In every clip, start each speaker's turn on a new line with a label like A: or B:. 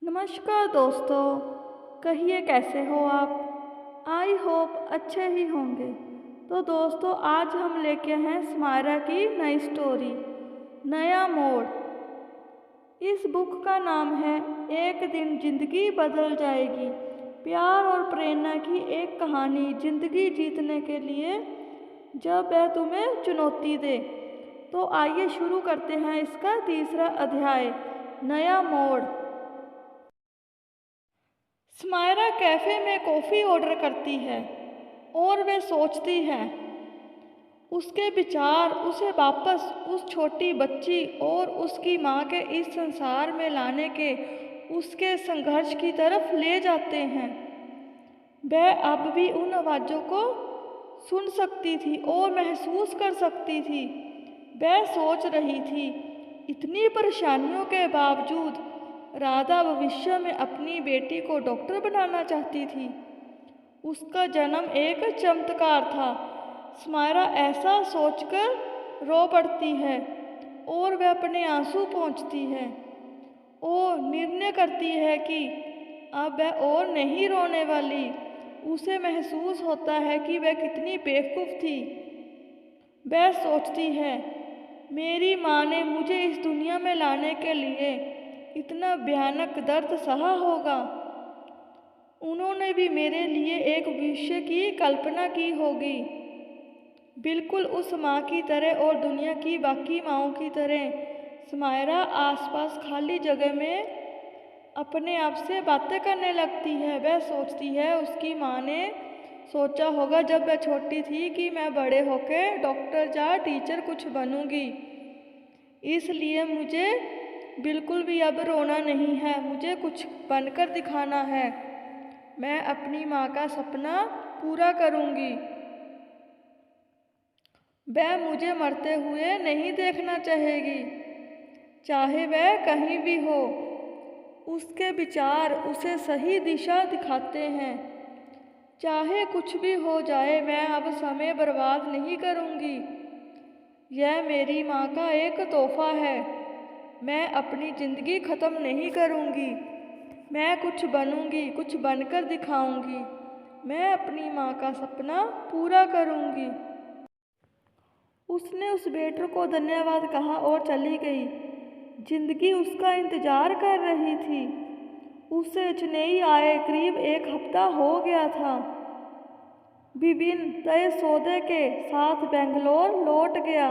A: नमस्कार दोस्तों, कहिए कैसे हो आप। आई होप अच्छे ही होंगे। तो दोस्तों, आज हम लेके हैं समायरा की नई स्टोरी, नया मोड़। इस बुक का नाम है एक दिन जिंदगी बदल जाएगी। प्यार और प्रेरणा की एक कहानी जिंदगी जीतने के लिए जब वह तुम्हें चुनौती दे। तो आइए शुरू करते हैं इसका तीसरा अध्याय, नया मोड़। समायरा कैफ़े में कॉफ़ी ऑर्डर करती है और वह सोचती है, उसके विचार उसे वापस उस छोटी बच्ची और उसकी माँ के इस संसार में लाने के उसके संघर्ष की तरफ ले जाते हैं। वह अब भी उन आवाज़ों को सुन सकती थी और महसूस कर सकती थी। वह सोच रही थी, इतनी परेशानियों के बावजूद राधा भविष्य में अपनी बेटी को डॉक्टर बनाना चाहती थी। उसका जन्म एक चमत्कार था। समायरा ऐसा सोचकर रो पड़ती है और वह अपने आंसू पोंछती है और निर्णय करती है कि अब वह और नहीं रोने वाली। उसे महसूस होता है कि वह कितनी बेवकूफ़ थी। वह सोचती है, मेरी माँ ने मुझे इस दुनिया में लाने के लिए इतना भयानक दर्द सहा होगा। उन्होंने भी मेरे लिए एक भविष्य की कल्पना की होगी, बिल्कुल उस माँ की तरह और दुनिया की बाकी माँओं की तरह। समायरा आसपास खाली जगह में अपने आप से बातें करने लगती है। वह सोचती है, उसकी माँ ने सोचा होगा जब वह छोटी थी कि मैं बड़े होकर डॉक्टर या टीचर कुछ बनूंगी, इसलिए मुझे बिल्कुल भी अब रोना नहीं है, मुझे कुछ बनकर दिखाना है। मैं अपनी माँ का सपना पूरा करूंगी। वह मुझे मरते हुए नहीं देखना चाहेगी, चाहे वह कहीं भी हो। उसके विचार उसे सही दिशा दिखाते हैं। चाहे कुछ भी हो जाए, मैं अब समय बर्बाद नहीं करूंगी। यह मेरी माँ का एक तोहफा है। मैं अपनी ज़िंदगी ख़त्म नहीं करूंगी। मैं कुछ बनूंगी, कुछ बनकर दिखाऊंगी। मैं अपनी माँ का सपना पूरा करूंगी। उसने उस वेटर को धन्यवाद कहा और चली गई। जिंदगी उसका इंतजार कर रही थी। उसे चेन्नई आए करीब एक हफ्ता हो गया था। विभिन्न तय सौदे के साथ बेंगलोर लौट गया।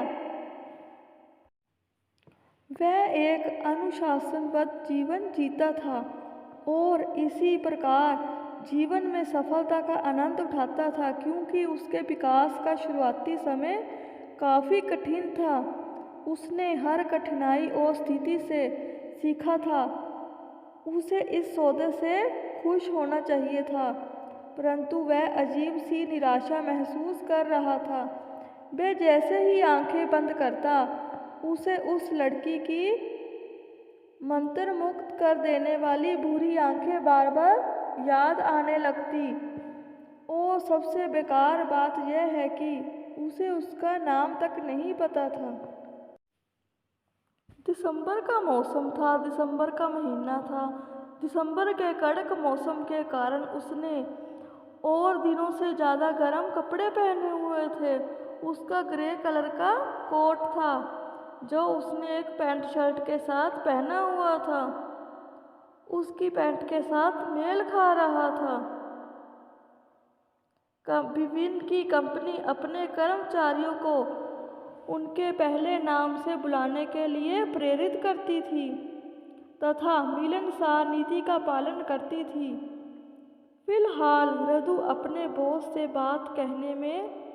A: वह एक अनुशासनबद्ध जीवन जीता था और इसी प्रकार जीवन में सफलता का आनंद उठाता था, क्योंकि उसके विकास का शुरुआती समय काफ़ी कठिन था। उसने हर कठिनाई और स्थिति से सीखा था। उसे इस सौदे से खुश होना चाहिए था, परंतु वह अजीब सी निराशा महसूस कर रहा था। वह जैसे ही आंखें बंद करता, उसे उस लड़की की मंत्र मुक्त कर देने वाली बुरी आंखें बार बार याद आने लगती। और सबसे बेकार बात यह है कि उसे उसका नाम तक नहीं पता था। दिसंबर का मौसम था, दिसंबर का महीना था। दिसंबर के कड़क मौसम के कारण उसने और दिनों से ज़्यादा गर्म कपड़े पहने हुए थे। उसका ग्रे कलर का कोट था जो उसने एक पैंट शर्ट के साथ पहना हुआ था। उसकी पैंट के साथ मेल खा रहा था। विभिन्न की कंपनी अपने कर्मचारियों को उनके पहले नाम से बुलाने के लिए प्रेरित करती थी तथा मिलनसार नीति का पालन करती थी। फिलहाल रघु अपने बॉस से बात कहने में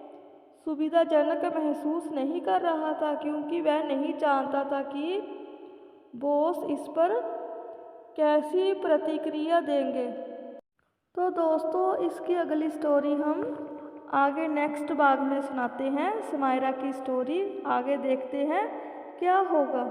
A: सुविधाजनक महसूस नहीं कर रहा था, क्योंकि वह नहीं जानता था कि बॉस इस पर कैसी प्रतिक्रिया देंगे। तो दोस्तों, इसकी अगली स्टोरी हम आगे नेक्स्ट भाग में सुनाते हैं। समायरा की स्टोरी आगे देखते हैं क्या होगा।